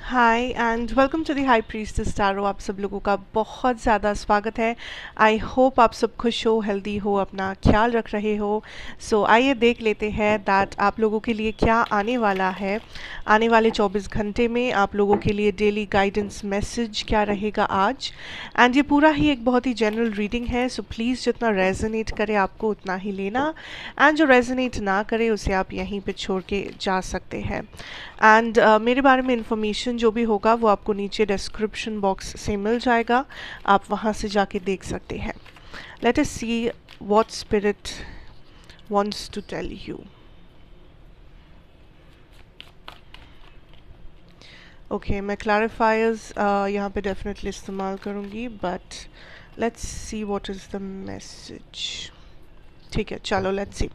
Hi and welcome to the high priestess tarot. आप सब लोगों का बहुत ज़्यादा स्वागत है। आई होप आप सब खुश हो, हेल्दी हो, अपना ख्याल रख रहे हो। सो आइए देख लेते हैं दैट आप लोगों के लिए क्या आने वाला है। आने वाले 24 घंटे में आप लोगों के लिए डेली गाइडेंस मैसेज क्या रहेगा आज। एंड ये पूरा ही एक बहुत ही जनरल रीडिंग है, सो प्लीज़ जितना रेजोनेट करे आपको उतना ही लेना, एंड जो रेजोनेट ना करे उसे आप यहीं पे छोड़ के जा सकते हैं। एंड मेरे बारे में इंफॉर्मेशन जो भी होगा वो आपको नीचे डिस्क्रिप्शन बॉक्स से मिल जाएगा, आप वहाँ से जाके देख सकते हैं। Let us see what spirit wants to tell you. Okay, मैं क्लैरिफायर्स यहाँ पे डेफिनेटली इस्तेमाल करूँगी, but let's see what is the message. ठीक है, चलो लेट्स सी।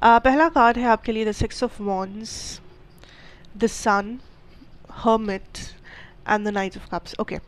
पहला कार्ड है आपके लिए the 6 of wands, the sun, hermit and the knight of cups. Okay,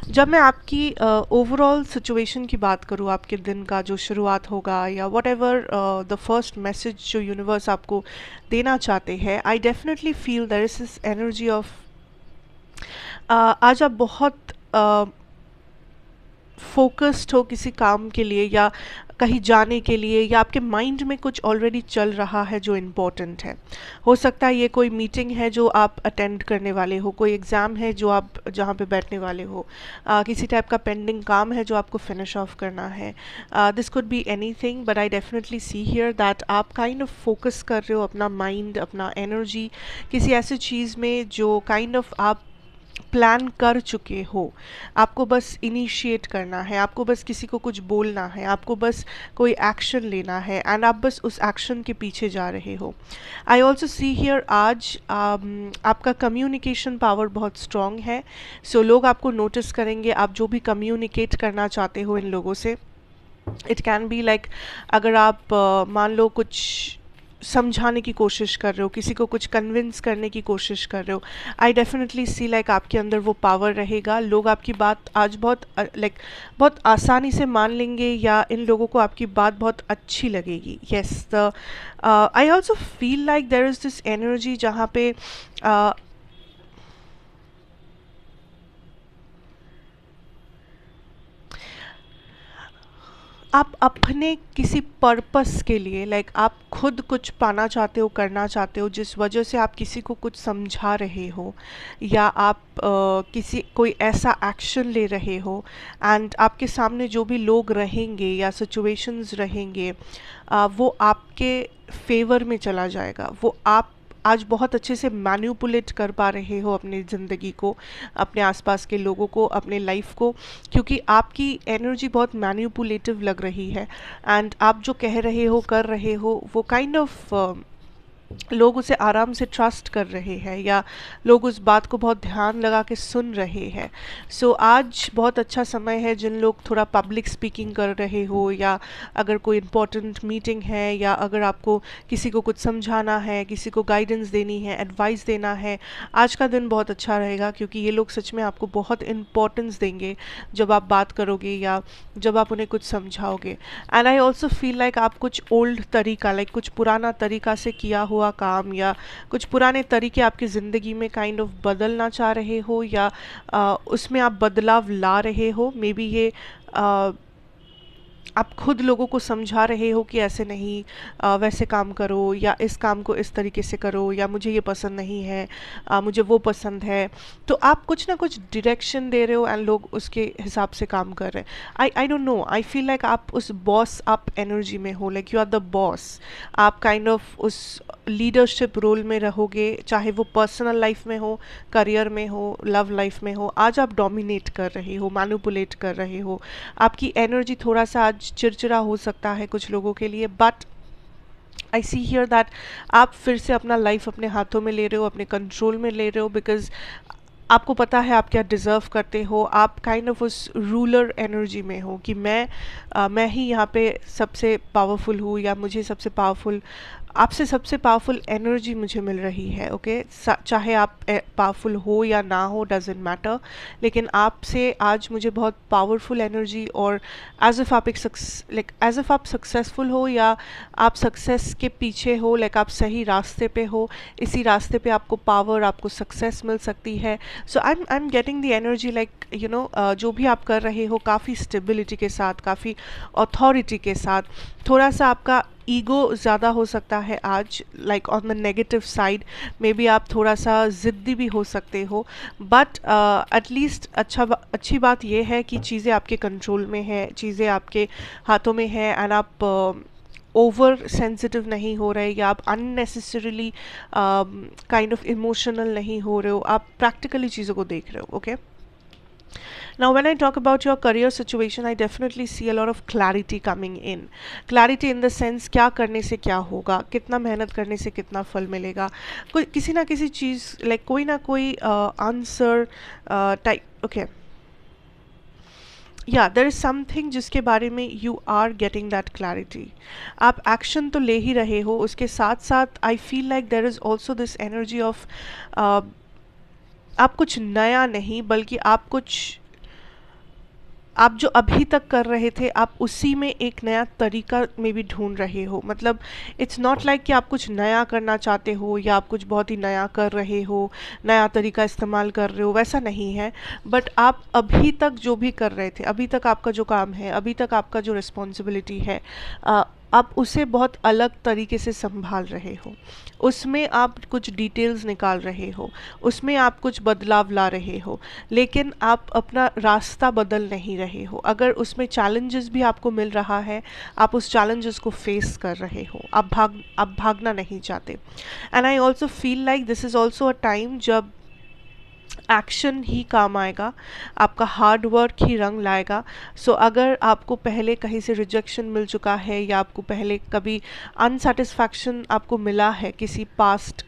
जब मैं आपकी ओवरऑल सिचुएशन की बात करूँ, आपके दिन का जो शुरुआत होगा या whatever the first message जो यूनिवर्स आपको देना चाहते हैं, I definitely feel there is this energy of आज आप बहुत फोकस्ड हो किसी काम के लिए या कहीं जाने के लिए, या आपके माइंड में कुछ ऑलरेडी चल रहा है जो इम्पोर्टेंट है। हो सकता है ये कोई मीटिंग है जो आप अटेंड करने वाले हो, कोई एग्ज़ाम है जो आप जहाँ पे बैठने वाले हो, किसी टाइप का पेंडिंग काम है जो आपको फिनिश ऑफ करना है। This could be anything, but I definitely see here that आप काइंड ऑफ फोकस कर रहे हो अपना माइंड, अपना एनर्जी किसी ऐसी चीज़ में जो काइंड ऑफ आप प्लान कर चुके हो। आपको बस इनिशिएट करना है, आपको बस किसी को कुछ बोलना है, आपको बस कोई एक्शन लेना है, एंड आप बस उस एक्शन के पीछे जा रहे हो। आई ऑल्सो सी हियर आज आपका कम्युनिकेशन पावर बहुत स्ट्रॉन्ग है। सो लोग आपको नोटिस करेंगे, आप जो भी कम्युनिकेट करना चाहते हो इन लोगों से। इट कैन बी लाइक अगर आप मान लो कुछ समझाने की कोशिश कर रहे हो, किसी को कुछ कन्विंस करने की कोशिश कर रहे हो, आई डेफिनेटली सी लाइक आपके अंदर वो पावर रहेगा। लोग आपकी बात आज बहुत बहुत आसानी से मान लेंगे, या इन लोगों को आपकी बात बहुत अच्छी लगेगी। Yes, the I also feel like there is this energy जहाँ पे आप अपने किसी पर्पस के लिए आप खुद कुछ पाना चाहते हो, करना चाहते हो, जिस वजह से आप किसी को कुछ समझा रहे हो, या आप किसी कोई ऐसा एक्शन ले रहे हो, एंड आपके सामने जो भी लोग रहेंगे या सिचुएशंस रहेंगे वो आपके फेवर में चला जाएगा। वो आप आज बहुत अच्छे से मैन्युपुलेट कर पा रहे हो अपनी ज़िंदगी को, अपने आसपास के लोगों को, अपने लाइफ को, क्योंकि आपकी एनर्जी बहुत मैन्युपुलेटिव लग रही है। एंड आप जो कह रहे हो, कर रहे हो, वो काइंड ऑफ लोग उसे आराम से ट्रस्ट कर रहे हैं, या लोग उस बात को बहुत ध्यान लगा के सुन रहे हैं। सो आज बहुत अच्छा समय है जिन लोग थोड़ा पब्लिक स्पीकिंग कर रहे हो, या अगर कोई इम्पोर्टेंट मीटिंग है, या अगर आपको किसी को कुछ समझाना है, किसी को गाइडेंस देनी है, एडवाइस देना है, आज का दिन बहुत अच्छा रहेगा, क्योंकि ये लोग सच में आपको बहुत इम्पोर्टेंस देंगे जब आप बात करोगे या जब आप उन्हें कुछ समझाओगे। And I also feel like आप कुछ ओल्ड तरीका, कुछ पुराना तरीका से किया हुआ काम, या कुछ पुराने तरीके आपकी ज़िंदगी में काइंड ऑफ बदलना चाह रहे हो, या उसमें आप बदलाव ला रहे हो। मे बी ये आप खुद लोगों को समझा रहे हो कि ऐसे नहीं, वैसे काम करो, या इस काम को इस तरीके से करो, या मुझे ये पसंद नहीं है, मुझे वो पसंद है। तो आप कुछ ना कुछ डायरेक्शन दे रहे हो, एंड लोग उसके हिसाब से काम कर रहे हैं। I don't know, I feel like आप उस बॉस अप एनर्जी में हो, like you are the boss. आप काइंड ऑफ उस लीडरशिप रोल में रहोगे, चाहे वो पर्सनल लाइफ में हो, करियर में हो, लव लाइफ में हो। आज आप डोमिनेट कर रहे हो, मैनिपुलेट कर रहे हो। आपकी एनर्जी थोड़ा सा आज चिड़चिड़ा हो सकता है कुछ लोगों के लिए, but I see here that आप फिर से अपना लाइफ अपने हाथों में ले रहे हो, अपने कंट्रोल में ले रहे हो, बिकॉज आपको पता है आप क्या डिज़र्व करते हो। आप काइंड ऑफ उस रूलर एनर्जी में हो कि मैं ही यहाँ पे सबसे पावरफुल हूँ, या मुझे सबसे पावरफुल आपसे सबसे पावरफुल एनर्जी मुझे मिल रही है। ओके, चाहे आप पावरफुल हो या ना हो, डजेंट मैटर, लेकिन आपसे आज मुझे बहुत पावरफुल एनर्जी, और एज इफ़ आप एक एज इफ़ आप सक्सेसफुल हो या आप सक्सेस के पीछे हो, आप सही रास्ते पे हो, इसी रास्ते पे आपको पावर, आपको सक्सेस मिल सकती है। So I am getting the energy, जो भी आप कर रहे हो काफ़ी स्टेबिलिटी के साथ, काफ़ी अथॉरिटी के साथ। थोड़ा सा आपका ईगो ज़्यादा हो सकता है आज, on the negative side, may be आप थोड़ा सा ज़िद्दी भी हो सकते हो, बट एटलीस्ट अच्छी बात यह है कि चीज़ें आपके कंट्रोल में है, चीज़ें आपके हाथों में है, एंड आप ओवर सेंसिटिव नहीं हो रहे, या आप अननेसेसरीली काइंड ऑफ इमोशनल नहीं हो रहे हो, आप प्रैक्टिकली चीज़ों को देख रहे हो। Okay, now when I talk about your career situation, I definitely see a lot of clarity coming in. Clarity in the sense, क्या करने से क्या होगा, कितना मेहनत करने से कितना फल मिलेगा, कोई किसी ना किसी चीज़, कोई ना कोई आंसर टाइप। ओके, या देर इज समथिंग जिसके बारे में you are getting that clarity. आप एक्शन तो ले ही रहे हो, उसके साथ साथ I feel like there is also this energy of आप कुछ नया नहीं, बल्कि आप जो अभी तक कर रहे थे, आप उसी में एक नया तरीका में भी ढूंढ रहे हो। मतलब इट्स नॉट लाइक कि आप कुछ नया करना चाहते हो या आप कुछ बहुत ही नया कर रहे हो, नया तरीका इस्तेमाल कर रहे हो, वैसा नहीं है। बट आप अभी तक जो भी कर रहे थे, अभी तक आपका जो काम है, अभी तक आपका जो रिस्पॉन्सिबिलिटी है, आप उसे बहुत अलग तरीके से संभाल रहे हो, उसमें आप कुछ डिटेल्स निकाल रहे हो, उसमें आप कुछ बदलाव ला रहे हो, लेकिन आप अपना रास्ता बदल नहीं रहे हो। अगर उसमें चैलेंजेस भी आपको मिल रहा है, आप उस चैलेंजेस को फेस कर रहे हो, आप भागना नहीं चाहते। And I also feel like this is also a time जब एक्शन ही काम आएगा, आपका हार्ड वर्क ही रंग लाएगा। सो अगर आपको पहले कहीं से रिजेक्शन मिल चुका है, या आपको पहले कभी अनसेटिस्फैक्शन आपको मिला है किसी पास्ट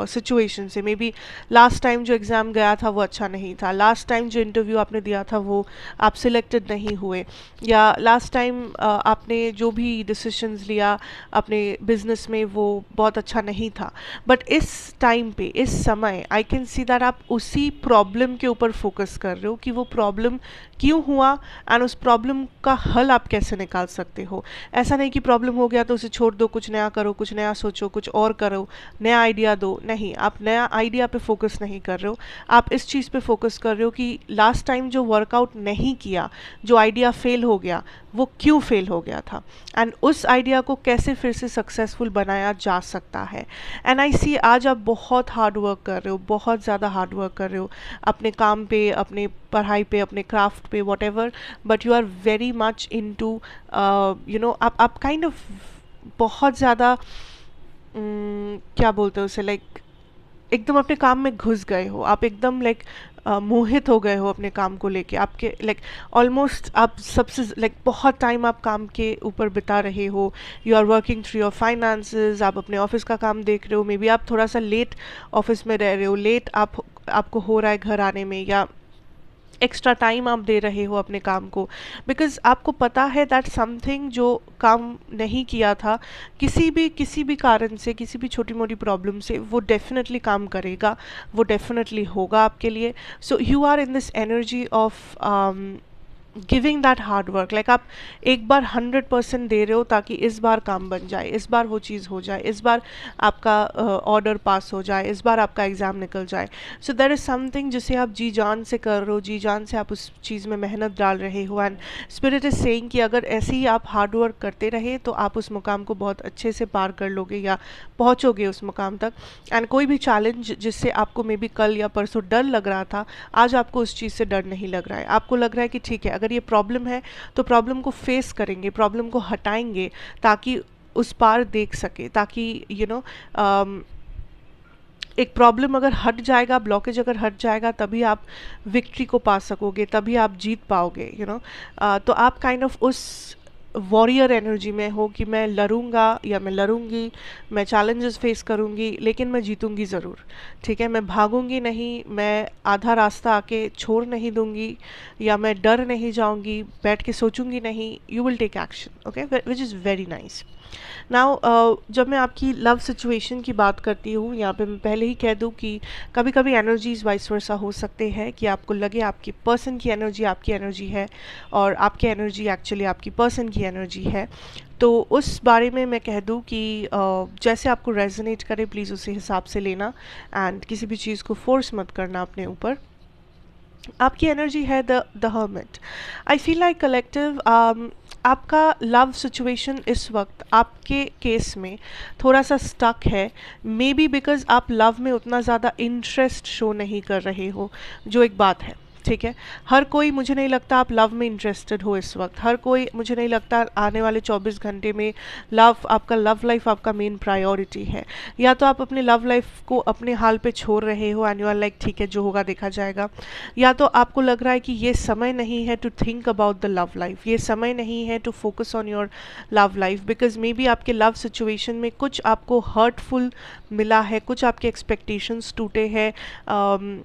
सिचुएशन से, मे बी लास्ट टाइम जो एग्ज़ाम गया था वो अच्छा नहीं था, लास्ट टाइम जो इंटरव्यू आपने दिया था वो आप सिलेक्टेड नहीं हुए, या लास्ट टाइम आपने जो भी डिसीशंस लिया अपने बिजनेस में वो बहुत अच्छा नहीं था। बट इस टाइम पे, इस समय आई कैन सी दैट आप उसी प्रॉब्लम के ऊपर फोकस कर रहे हो कि वो प्रॉब्लम क्यों हुआ, एंड उस प्रॉब्लम का हल आप कैसे निकाल सकते हो। ऐसा नहीं कि प्रॉब्लम हो गया तो उसे छोड़ दो, कुछ नया करो, कुछ नया सोचो, कुछ और करो, नया आइडिया दो। नहीं, आप नया आइडिया पे फोकस नहीं कर रहे हो, आप इस चीज़ पे फोकस कर रहे हो कि लास्ट टाइम जो वर्कआउट नहीं किया, जो आइडिया फेल हो गया, वो क्यों फेल हो गया था, एंड उस आइडिया को कैसे फिर से सक्सेसफुल बनाया जा सकता है। एंड आई सी आज आप बहुत हार्ड वर्क कर रहे हो, बहुत ज़्यादा हार्ड वर्क कर रहे हो अपने काम पे, अपने पढ़ाई पे, अपने क्राफ्ट पे, whatever, but you are very much into आप काइंड ऑफ बहुत ज़्यादा क्या बोलते हैं उसे, एकदम अपने काम में घुस गए हो, आप एकदम मोहित हो गए हो अपने काम को लेके, आपके ऑलमोस्ट आप सबसे बहुत टाइम आप काम के ऊपर बिता रहे हो। You are working through your finances, आप अपने ऑफिस का काम देख रहे हो, मे बी आप थोड़ा सा लेट ऑफिस में रह रहे हो, लेट आपको हो रहा है घर आने में, या एक्स्ट्रा टाइम आप दे रहे हो अपने काम को, बिकॉज आपको पता है दैट समथिंग जो काम नहीं किया था, किसी भी कारण से, किसी भी छोटी मोटी प्रॉब्लम से, वो डेफिनेटली काम करेगा, वो डेफिनेटली होगा आपके लिए। So you are in this energy of giving that hard work, आप एक बार 100% दे रहे हो ताकि इस बार काम बन जाए, इस बार वो चीज़ हो जाए, इस बार आपका ऑर्डर पास हो जाए, इस बार आपका एग्ज़ाम निकल जाए। सो देयर इज़ समथिंग जिसे आप जी जान से कर रहे हो, जी जान से आप उस चीज़ में मेहनत डाल रहे हो, एंड स्पिरिट इज़ सेइंग कि अगर ऐसे ही आप हार्ड वर्क करते रहे तो आप उस मुकाम को बहुत अच्छे से पार कर लोगे, या पहुँचोगे उस मुकाम तक। एंड कोई भी चैलेंज जिससे आपको मे बी कल या परसों डर लग रहा था, आज आपको उस चीज़ से डर नहीं लग रहा है। आपको लग रहा है कि ठीक है, अगर ये प्रॉब्लम है तो प्रॉब्लम को फेस करेंगे, प्रॉब्लम को हटाएंगे, ताकि उस पार देख सके, ताकि एक प्रॉब्लम अगर हट जाएगा, ब्लॉकेज अगर हट जाएगा, तभी आप विक्ट्री को पा सकोगे, तभी आप जीत पाओगे। तो आप काइंड ऑफ उस वॉरियर एनर्जी में हो कि मैं लड़ूंगा या मैं लड़ूंगी, मैं चैलेंजेस फेस करूंगी, लेकिन मैं जीतूंगी ज़रूर। ठीक है, मैं भागूंगी नहीं, मैं आधा रास्ता आके छोड़ नहीं दूंगी, या मैं डर नहीं जाऊंगी, बैठ के सोचूंगी नहीं, you will take action. Okay, which is very nice. Now जब मैं आपकी लव सिचुएशन की बात करती हूँ, यहाँ पे मैं पहले ही कह दूँ कि कभी कभी एनर्जीज वाइस वर्सा हो सकते हैं कि आपको लगे आपकी पर्सन की एनर्जी आपकी एनर्जी है और आपकी एनर्जी एक्चुअली आपकी पर्सन की एनर्जी है। तो उस बारे में मैं कह दूँ कि जैसे आपको रेजोनेट करे प्लीज़ उसी हिसाब से लेना, एंड किसी भी चीज़ को फोर्स मत करना अपने ऊपर। आपकी एनर्जी है the hermit. I feel like collective आपका लव सिचुएशन इस वक्त आपके केस में थोड़ा सा स्टक है, मे बी बिकॉज आप लव में उतना ज़्यादा इंटरेस्ट शो नहीं कर रहे हो, जो एक बात है। ठीक है, हर कोई, मुझे नहीं लगता आप लव में इंटरेस्टेड हो इस वक्त। हर कोई, मुझे नहीं लगता आने वाले 24 घंटे में आपका लव लाइफ आपका मेन प्रायोरिटी है। या तो आप अपने लव लाइफ को अपने हाल पे छोड़ रहे हो एंड यू आर लाइक ठीक है जो होगा देखा जाएगा, या तो आपको लग रहा है कि ये समय नहीं है to think about the love life, ये समय नहीं है to focus on your love life, because maybe आपके लव सिचुएशन में कुछ आपको हर्टफुल मिला है, कुछ आपके एक्सपेक्टेशंस टूटे हैं।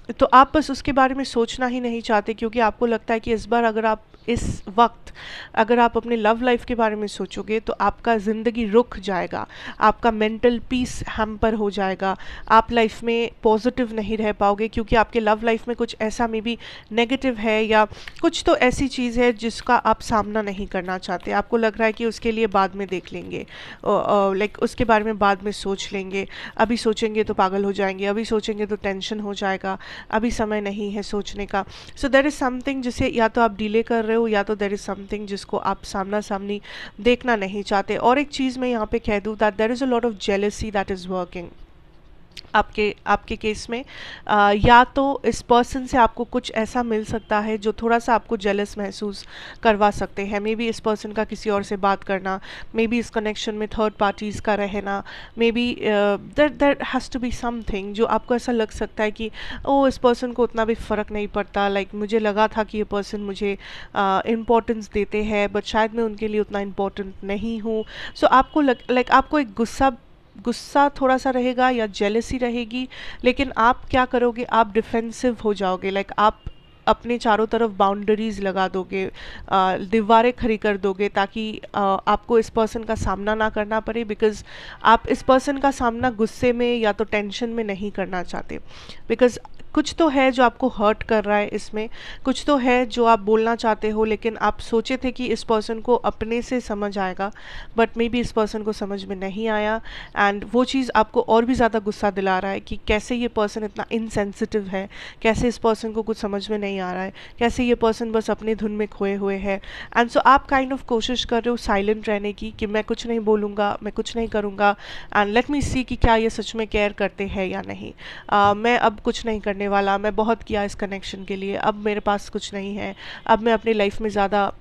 तो आप बस उसके बारे में सोचना ही नहीं चाहते, क्योंकि आपको लगता है कि इस बार अगर आप इस वक्त अगर आप अपने लव लाइफ के बारे में सोचोगे तो आपका ज़िंदगी रुक जाएगा, आपका मेंटल पीस हैम्पर हो जाएगा, आप लाइफ में पॉजिटिव नहीं रह पाओगे, क्योंकि आपके लव लाइफ में कुछ ऐसा मे बी नेगेटिव है या कुछ तो ऐसी चीज़ है जिसका आप सामना नहीं करना चाहते। आपको लग रहा है कि उसके लिए बाद में देख लेंगे, लाइक उसके बारे में बाद में सोच लेंगे, अभी सोचेंगे तो पागल हो जाएंगे, अभी सोचेंगे तो टेंशन हो जाएगा, अभी समय नहीं है सोचने का। सो देयर इज़ समथिंग जिसे या तो आप डिले कर रहे हो, या तो देयर इज़ समथिंग जिसको आप सामना सामनी देखना नहीं चाहते। और एक चीज़ मैं यहाँ पे कह दूँ that there is a lot of jealousy that is working आपके आपके केस में। या तो इस पर्सन से आपको कुछ ऐसा मिल सकता है जो थोड़ा सा आपको जेलस महसूस करवा सकते हैं। मे बी इस पर्सन का किसी और से बात करना, मे बी इस कनेक्शन में थर्ड पार्टीज़ का रहना, maybe there has to be something जो आपको ऐसा लग सकता है कि ओ इस पर्सन को उतना भी फ़र्क नहीं पड़ता, लाइक मुझे लगा था कि ये पर्सन मुझे इम्पोर्टेंस देते हैं बट शायद मैं उनके लिए उतना इम्पोर्टेंट नहीं हूँ। सो आपको लाइक आपको एक गुस्सा थोड़ा सा रहेगा या जेलसी रहेगी, लेकिन आप क्या करोगे, आप डिफेंसिव हो जाओगे, लाइक आप अपने चारों तरफ बाउंड्रीज लगा दोगे, दीवारें खड़ी कर दोगे ताकि आपको इस पर्सन का सामना ना करना पड़े, बिकॉज आप इस पर्सन का सामना गुस्से में या तो टेंशन में नहीं करना चाहते। बिकॉज कुछ तो है जो आपको हर्ट कर रहा है इसमें, कुछ तो है जो आप बोलना चाहते हो, लेकिन आप सोचे थे कि इस पर्सन को अपने से समझ आएगा बट मे बी इस पर्सन को समझ में नहीं आया, एंड वो चीज़ आपको और भी ज़्यादा गुस्सा दिला रहा है कि कैसे ये पर्सन इतना इनसेंसिटिव है, कैसे इस पर्सन को कुछ समझ में नहीं आ रहा है, कैसे ये पर्सन बस अपनी धुन में खोए हुए है। एंड सो आप काइंड ऑफ कोशिश कर रहे हो साइलेंट रहने की कि मैं कुछ नहीं बोलूँगा, मैं कुछ नहीं करूँगा, एंड लेट मी सी कि क्या ये सच में केयर करते हैं या नहीं। मैं अब कुछ नहीं करने वाला, मैं बहुत किया इस कनेक्शन के लिए, अब मेरे पास कुछ नहीं है, अब मैं अपनी लाइफ में ज़्यादा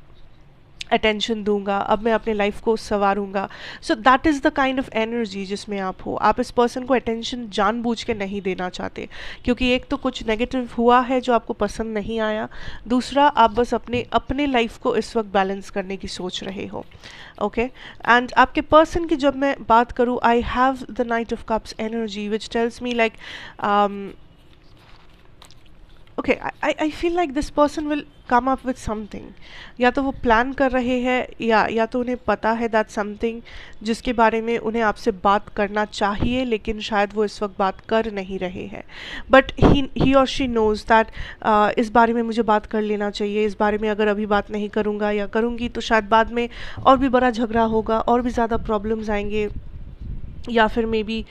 अटेंशन दूंगा, अब मैं अपने लाइफ को संवारूंगा। So that is the kind of energy जिसमें आप हो। आप इस पर्सन को अटेंशन जानबूझ के नहीं देना चाहते, क्योंकि एक तो कुछ नेगेटिव हुआ है जो आपको पसंद नहीं आया, दूसरा आप बस अपने लाइफ को इस वक्त बैलेंस करने की सोच रहे हो। ओके, एंड आपके पर्सन की जब मैं बात करूँ, I have the knight of cups energy which tells me like okay, I feel like this person will come up with something. या तो वो प्लान कर रहे हैं या तो उन्हें पता है दैट समथिंग जिसके बारे में उन्हें आपसे बात करना चाहिए, लेकिन शायद वो इस वक्त बात कर नहीं रहे हैं, बट ही और शी नोज़ दैट इस बारे में मुझे बात कर लेना चाहिए, इस बारे में अगर अभी बात नहीं करूँगा या करूँगी तो शायद बाद में और भी बड़ा झगड़ा होगा, और भी ज़्यादा प्रॉब्लम्स आएंगे, या फिर मे बी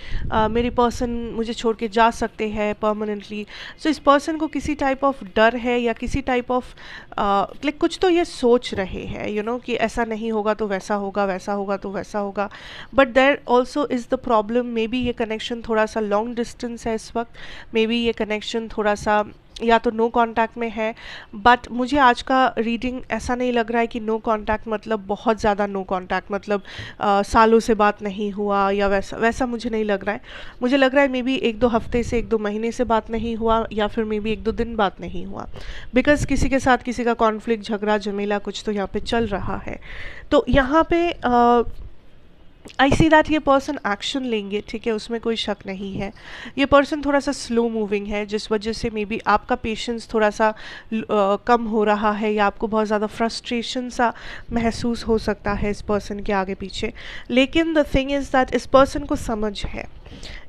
मेरे पर्सन मुझे छोड़ के जा सकते हैं परमानेंटली। सो इस पर्सन को किसी टाइप ऑफ डर है या किसी टाइप ऑफ लाइक कुछ तो ये सोच रहे हैं कि ऐसा नहीं होगा तो वैसा होगा, वैसा होगा तो वैसा होगा, but there also is the problem, maybe ये कनेक्शन थोड़ा सा लॉन्ग डिस्टेंस है इस वक्त, मे बी ये कनेक्शन थोड़ा सा या तो नो कांटेक्ट में है, बट मुझे आज का रीडिंग ऐसा नहीं लग रहा है कि नो कांटेक्ट मतलब बहुत ज़्यादा नो कांटेक्ट, मतलब सालों से बात नहीं हुआ या वैसा मुझे नहीं लग रहा है। मुझे लग रहा है मे बी 1-2 हफ्ते से 1-2 महीने से बात नहीं हुआ, या फिर मे बी 1-2 दिन बात नहीं हुआ, बिकॉज किसी के साथ किसी का कॉन्फ्लिक्ट, झगड़ा झमेला कुछ तो यहाँ पे चल रहा है। तो यहाँ पे आई सी दैट ये पर्सन एक्शन लेंगे, ठीक है, उसमें कोई शक नहीं है। ये पर्सन थोड़ा सा स्लो मूविंग है, जिस वजह से मे बी आपका पेशेंस थोड़ा सा कम हो रहा है, या आपको बहुत ज़्यादा फ्रस्ट्रेशन सा महसूस हो सकता है इस पर्सन के आगे पीछे। लेकिन द थिंग इज़ दैट इस पर्सन को समझ है,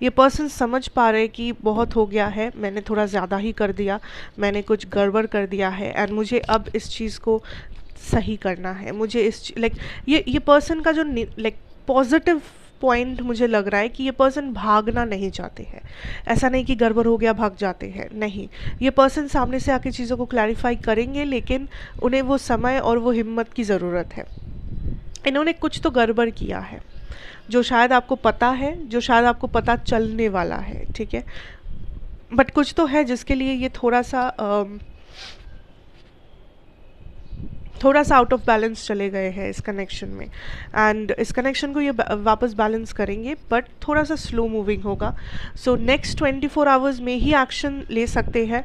ये पर्सन समझ पा रहे कि बहुत हो गया है, मैंने थोड़ा ज़्यादा ही कर दिया, मैंने कुछ गड़बड़ कर दिया है, एंड मुझे अब इस चीज़ को सही करना है। मुझे इस लाइक ये पर्सन का जो लाइक पॉजिटिव पॉइंट मुझे लग रहा है कि ये पर्सन भागना नहीं चाहते हैं। ऐसा नहीं कि गड़बड़ हो गया भाग जाते हैं, नहीं, ये पर्सन सामने से आके चीज़ों को क्लैरिफाई करेंगे, लेकिन उन्हें वो समय और वो हिम्मत की ज़रूरत है। इन्होंने कुछ तो गड़बड़ किया है जो शायद आपको पता है, जो शायद आपको पता चलने वाला है, ठीक है, बट कुछ तो है जिसके लिए ये थोड़ा सा आउट ऑफ बैलेंस चले गए हैं इस कनेक्शन में। एंड इस कनेक्शन को ये वापस बैलेंस करेंगे, बट थोड़ा सा स्लो मूविंग होगा। सो नेक्स्ट 24 आवर्स में ही एक्शन ले सकते हैं,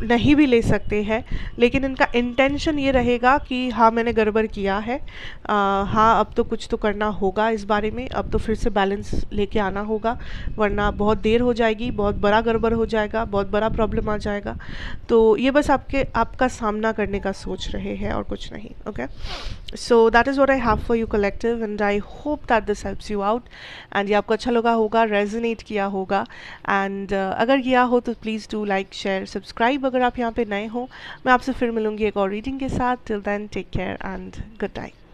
नहीं भी ले सकते हैं, लेकिन इनका इंटेंशन ये रहेगा कि हाँ मैंने गड़बड़ किया है, हाँ अब तो कुछ तो करना होगा इस बारे में, अब तो फिर से बैलेंस लेके आना होगा, वरना बहुत देर हो जाएगी, बहुत बड़ा गड़बड़ हो जाएगा, बहुत बड़ा प्रॉब्लम आ जाएगा। तो ये बस आपका सामना करने का सोच रहे हैं और कुछ नहीं। Okay, so that is what I have for you collective, and I hope that this helps you out, and ये आपको अच्छा लगा होगा, रेजोनेट किया होगा, एंड अगर किया हो तो please do like share subscribe अगर आप यहाँ पे नए हो। मैं आपसे फिर मिलूँगी एक और रीडिंग के साथ। Till then take care and good night.